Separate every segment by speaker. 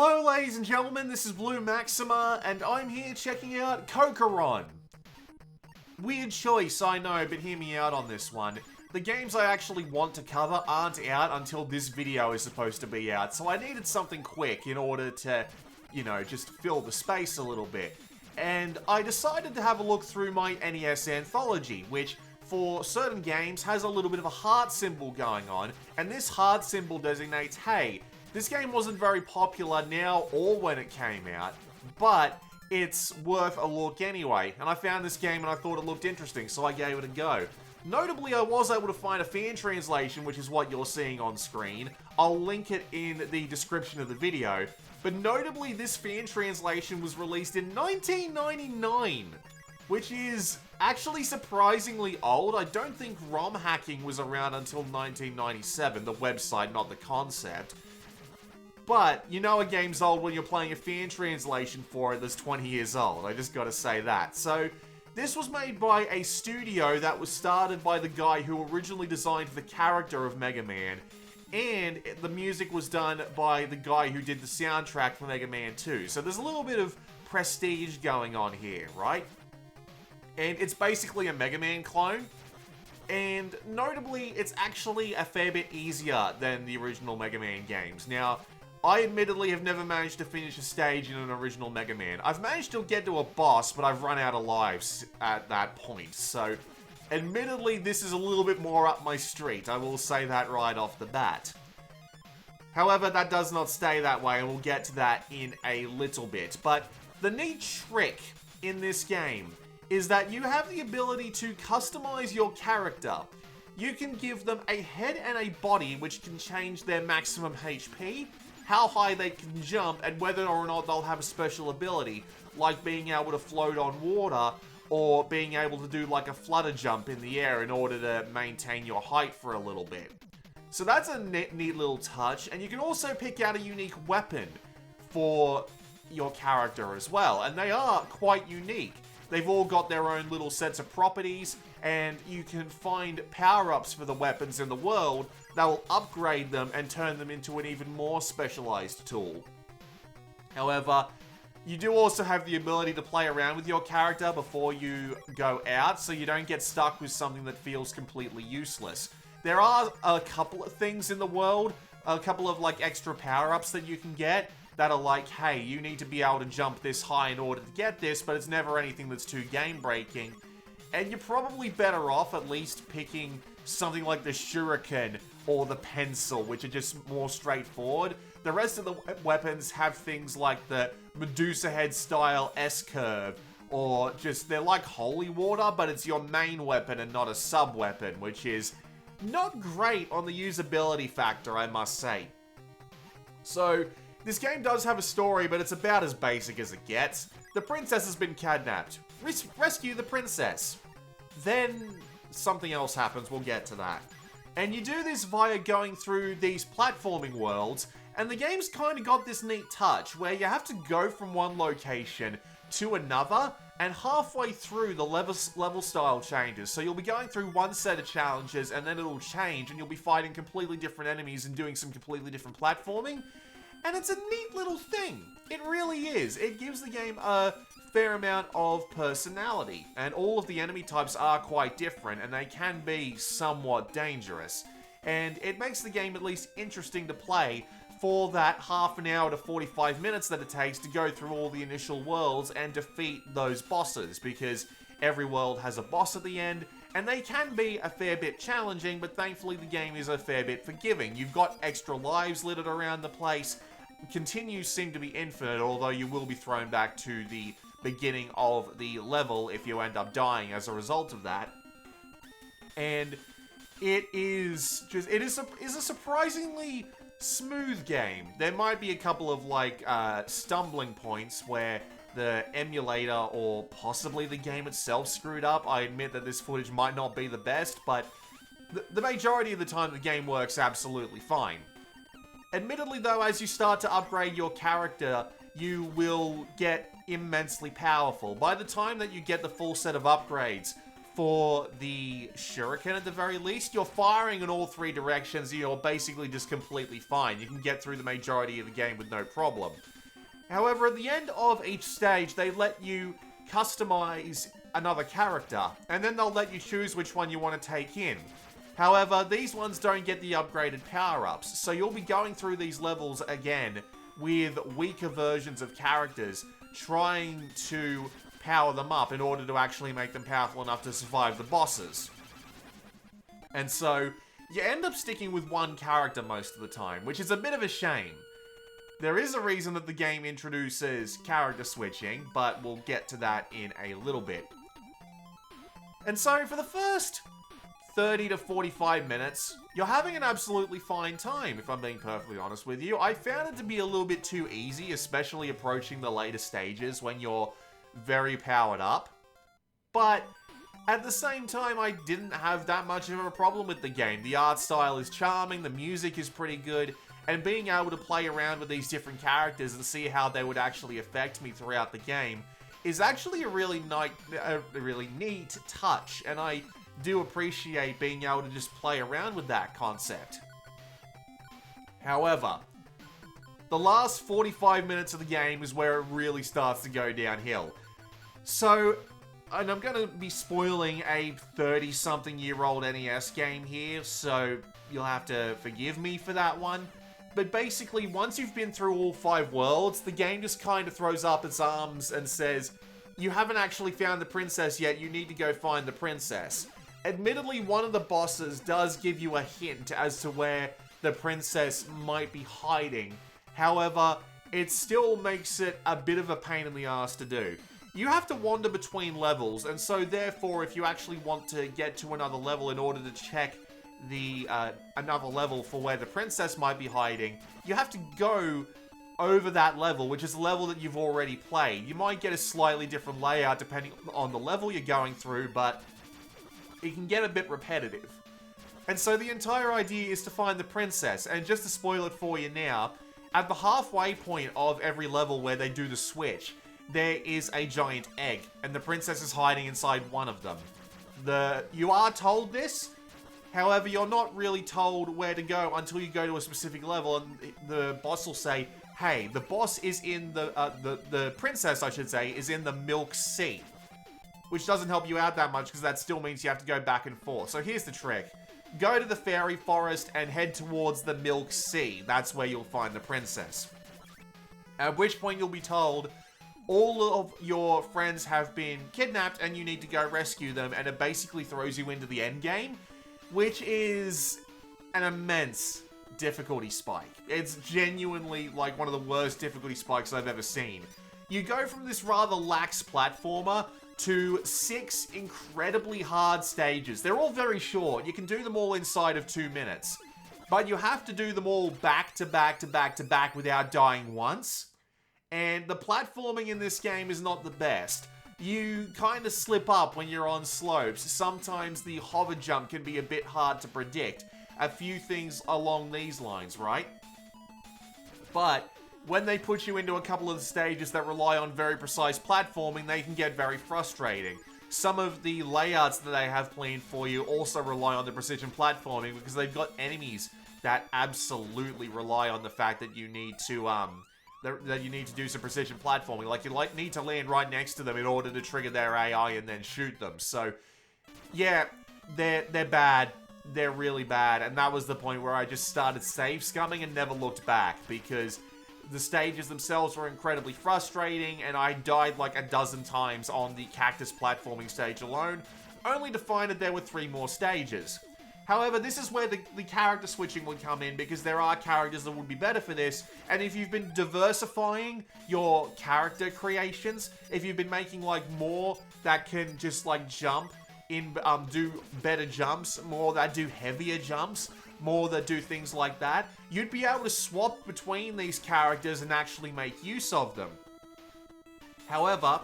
Speaker 1: Hello ladies and gentlemen, this is Blue Maxima, and I'm here checking out Cocoron. Weird choice, I know, but hear me out on this one. The games I actually want to cover aren't out until this video is supposed to be out, so I needed something quick in order to, just fill the space a little bit. And I decided to have a look through my NES anthology, which for certain games has a little bit of a heart symbol going on, and this heart symbol designates, hey, this game wasn't very popular now or when it came out, but it's worth a look anyway. And I found this game and I thought it looked interesting, so I gave it a go. Notably, I was able to find a fan translation, which is what you're seeing on screen. I'll link it in the description of the video. But notably, this fan translation was released in 1999, which is actually surprisingly old. I don't think ROM hacking was around until 1997, the website, not the concept. But, you know a game's old when you're playing a fan translation for it that's 20 years old. I just gotta say that. So, this was made by a studio that was started by the guy who originally designed the character of Mega Man. And the music was done by the guy who did the soundtrack for Mega Man 2. So there's a little bit of prestige going on here, right? And it's basically a Mega Man clone. And notably, it's actually a fair bit easier than the original Mega Man games. Now, I admittedly have never managed to finish a stage in an original Mega Man. I've managed to get to a boss, but I've run out of lives at that point. So, admittedly, this is a little bit more up my street. I will say that right off the bat. However, that does not stay that way, and we'll get to that in a little bit. But the neat trick in this game is that you have the ability to customize your character. You can give them a head and a body which can change their maximum HP, how high they can jump, and whether or not they'll have a special ability, like being able to float on water, or being able to do like a flutter jump in the air in order to maintain your height for a little bit. So that's a neat little touch, and you can also pick out a unique weapon for your character as well, and they are quite unique. They've all got their own little sets of properties, and you can find power-ups for the weapons in the world that will upgrade them and turn them into an even more specialized tool. However, you do also have the ability to play around with your character before you go out, so you don't get stuck with something that feels completely useless. There are a couple of things in the world, a couple of like extra power-ups that you can get, that are like, hey, you need to be able to jump this high in order to get this, but it's never anything that's too game-breaking. And you're probably better off at least picking something like the shuriken or the pencil, which are just more straightforward. The rest of the weapons have things like the Medusa head style S-curve, or just, they're like holy water, but it's your main weapon and not a sub-weapon, which is not great on the usability factor, I must say. So, this game does have a story, but it's about as basic as it gets. The princess has been kidnapped. Rescue the princess. Then something else happens, we'll get to that. And you do this via going through these platforming worlds, and the game's kind of got this neat touch where you have to go from one location to another, and halfway through the level style changes. So you'll be going through one set of challenges, and then it'll change, and you'll be fighting completely different enemies and doing some completely different platforming. And it's a neat little thing. It really is. It gives the game a fair amount of personality. And all of the enemy types are quite different, and they can be somewhat dangerous. And it makes the game at least interesting to play for that half an hour to 45 minutes that it takes to go through all the initial worlds and defeat those bosses. Because every world has a boss at the end, and they can be a fair bit challenging, but thankfully the game is a fair bit forgiving. You've got extra lives littered around the place. Continues seem to be infinite, although you will be thrown back to the beginning of the level if you end up dying as a result of that. And it is a surprisingly smooth game. There might be a couple of like stumbling points where the emulator or possibly the game itself screwed up. I admit that this footage might not be the best, but the majority of the time the game works absolutely fine. Admittedly though, as you start to upgrade your character, you will get immensely powerful. By the time that you get the full set of upgrades for the shuriken at the very least. You're firing in all three directions, you're basically just completely fine. You can get through the majority of the game with no problem. However, at the end of each stage, they let you customize another character, and then they'll let you choose which one you want to take in. However, these ones don't get the upgraded power-ups, so you'll be going through these levels again with weaker versions of characters, trying to power them up in order to actually make them powerful enough to survive the bosses. And so, you end up sticking with one character most of the time, which is a bit of a shame. There is a reason that the game introduces character switching, but we'll get to that in a little bit. And so, for the first 30 to 45 minutes, you're having an absolutely fine time, if I'm being perfectly honest with you. I found it to be a little bit too easy, especially approaching the later stages when you're very powered up. But at the same time, I didn't have that much of a problem with the game. The art style is charming, the music is pretty good, and being able to play around with these different characters and see how they would actually affect me throughout the game is actually a really neat touch, and I do appreciate being able to just play around with that concept. However, the last 45 minutes of the game is where it really starts to go downhill. So, and I'm going to be spoiling a 30-something-year-old NES game here, so you'll have to forgive me for that one. But basically, once you've been through all 5 worlds, the game just kind of throws up its arms and says, you haven't actually found the princess yet, you need to go find the princess. Admittedly, one of the bosses does give you a hint as to where the princess might be hiding. However, it still makes it a bit of a pain in the ass to do. You have to wander between levels, and so therefore, if you actually want to get to another level in order to check the another level for where the princess might be hiding, you have to go over that level, which is a level that you've already played. You might get a slightly different layout depending on the level you're going through, but it can get a bit repetitive. And so the entire idea is to find the princess, and just to spoil it for you now, at the halfway point of every level where they do the switch, there is a giant egg, and the princess is hiding inside one of them. You are told this, however, you're not really told where to go until you go to a specific level, and the boss will say, hey, the boss is in the princess, I should say, is in the Milk Sea. Which doesn't help you out that much, because that still means you have to go back and forth. So here's the trick. Go to the fairy forest and head towards the Milk Sea. That's where you'll find the princess. At which point you'll be told all of your friends have been kidnapped and you need to go rescue them, and it basically throws you into the end game, which is an immense difficulty spike. It's genuinely like one of the worst difficulty spikes I've ever seen. You go from this rather lax platformer to 6 incredibly hard stages. They're all very short. You can do them all inside of 2 minutes. But you have to do them all back to back to back to back without dying once. And the platforming in this game is not the best. You kind of slip up when you're on slopes. Sometimes the hover jump can be a bit hard to predict. A few things along these lines, right? But when they put you into a couple of the stages that rely on very precise platforming, they can get very frustrating. Some of the layouts that they have planned for you also rely on the precision platforming, because they've got enemies that absolutely rely on the fact that you need to do some precision platforming. Like, you need to land right next to them in order to trigger their AI and then shoot them. So, yeah, they're bad. They're really bad. And that was the point where I just started save scumming and never looked back, because the stages themselves were incredibly frustrating, and I died like a dozen times on the cactus platforming stage alone, only to find that there were 3 more stages. However, this is where the character switching would come in, because there are characters that would be better for this, and if you've been diversifying your character creations, if you've been making like more that can just like jump in, do better jumps, more that do heavier jumps, more that do things like that, you'd be able to swap between these characters and actually make use of them. However,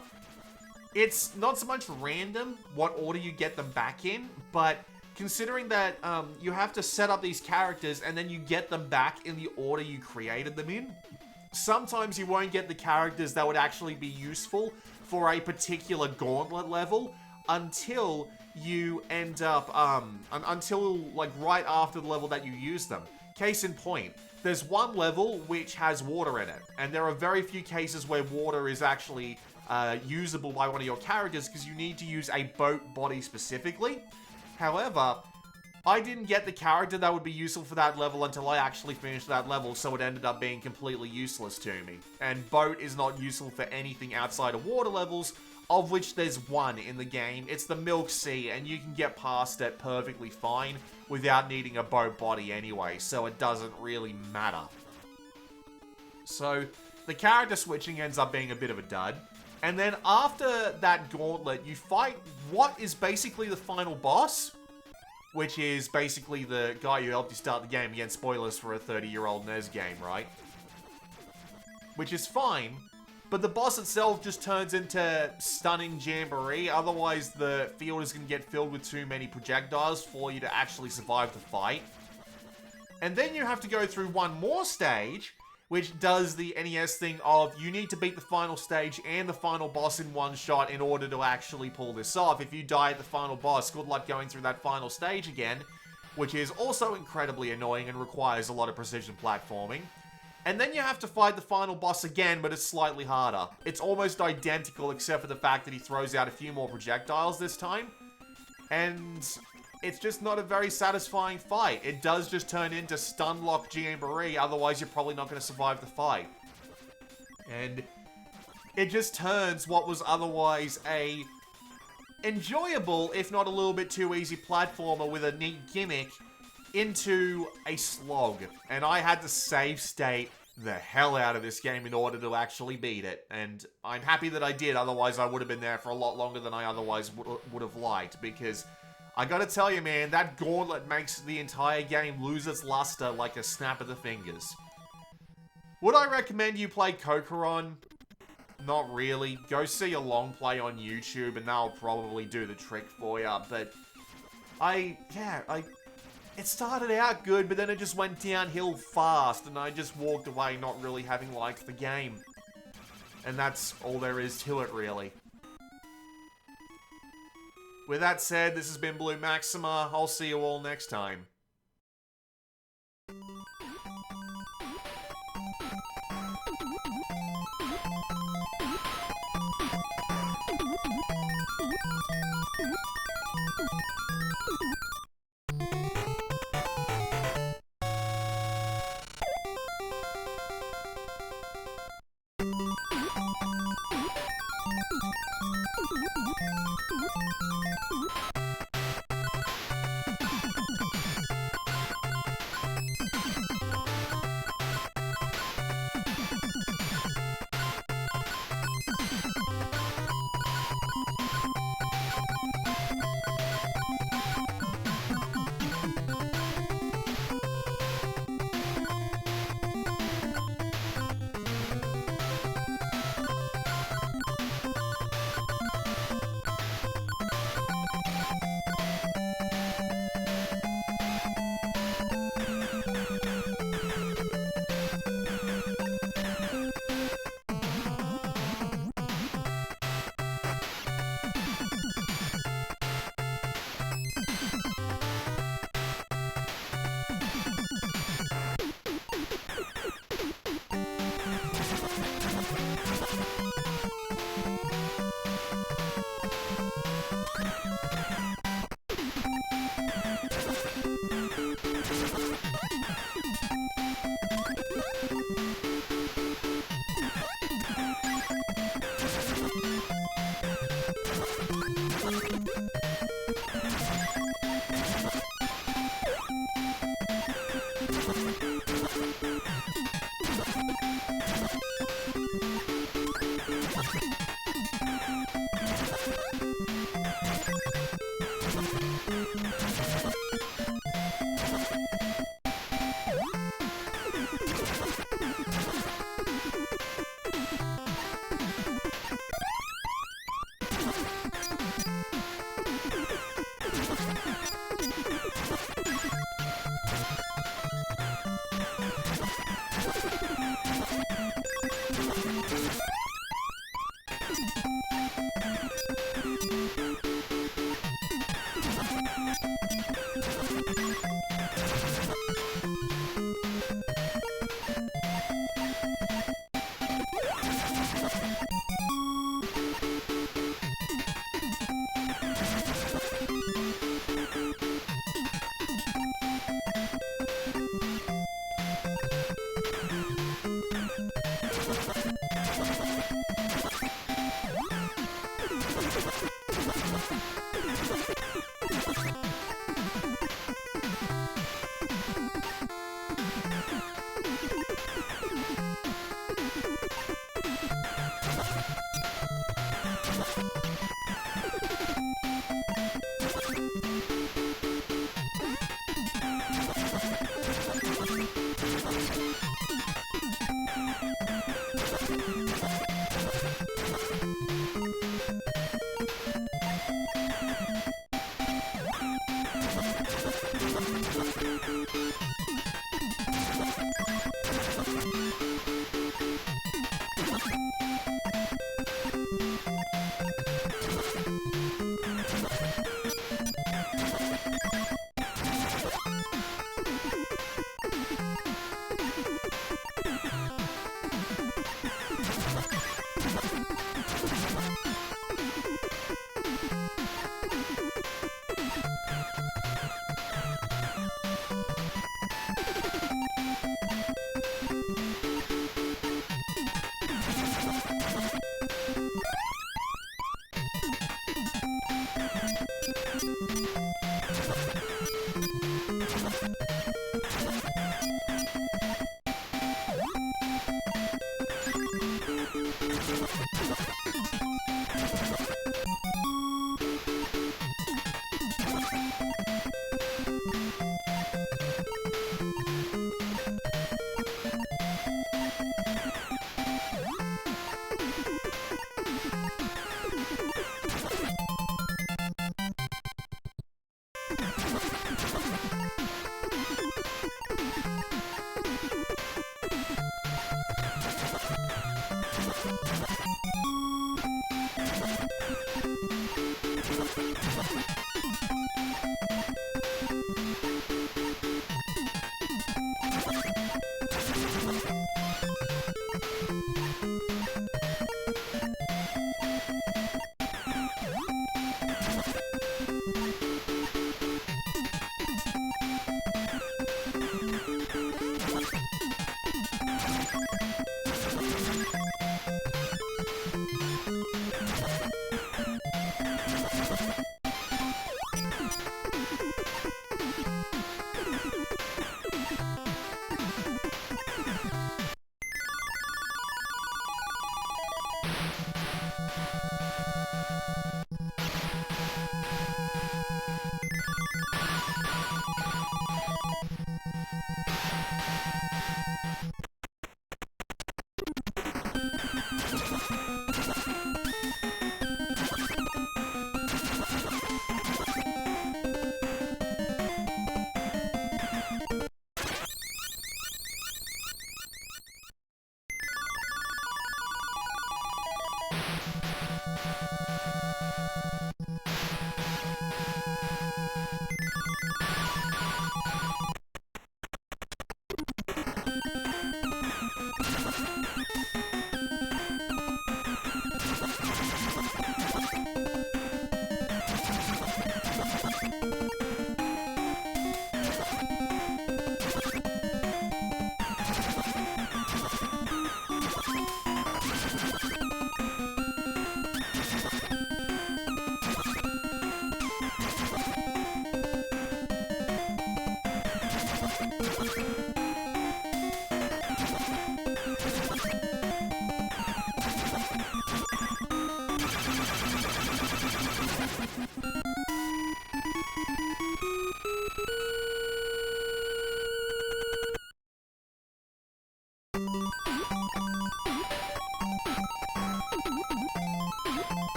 Speaker 1: it's not so much random what order you get them back in, but considering that you have to set up these characters and then you get them back in the order you created them in, sometimes you won't get the characters that would actually be useful for a particular gauntlet level until you end up, until, like, right after the level that you use them. Case in point, there's one level which has water in it, and there are very few cases where water is actually usable by one of your characters because you need to use a boat body specifically. However, I didn't get the character that would be useful for that level until I actually finished that level, so it ended up being completely useless to me. And boat is not useful for anything outside of water levels, of which there's one in the game. It's the Milk Sea, and you can get past it perfectly fine without needing a boat body anyway, so it doesn't really matter. So, the character switching ends up being a bit of a dud. And then after that gauntlet, you fight what is basically the final boss, which is basically the guy who helped you start the game. Again, spoilers for a 30-year-old NES game, right? Which is fine, but the boss itself just turns into stunning jamboree. Otherwise, the field is going to get filled with too many projectiles for you to actually survive the fight. And then you have to go through one more stage, which does the NES thing of you need to beat the final stage and the final boss in one shot in order to actually pull this off. If you die at the final boss, good luck going through that final stage again, which is also incredibly annoying and requires a lot of precision platforming. And then you have to fight the final boss again, but it's slightly harder. It's almost identical except for the fact that he throws out a few more projectiles this time. And it's just not a very satisfying fight. It does just turn into stun-lock jamboree, otherwise you're probably not going to survive the fight. And it just turns what was otherwise a enjoyable, if not a little bit too easy platformer with a neat gimmick, into a slog. And I had to save state the hell out of this game in order to actually beat it. And I'm happy that I did, otherwise I would have been there for a lot longer than I otherwise would have liked, because I gotta tell you, man, that gauntlet makes the entire game lose its luster like a snap of the fingers. Would I recommend you play Cocoron? Not really. Go see a long play on YouTube and they'll probably do the trick for you, but it started out good, but then it just went downhill fast, and I just walked away not really having liked the game. And that's all there is to it, really. With that said, this has been Blue Maxima. I'll see you all next time.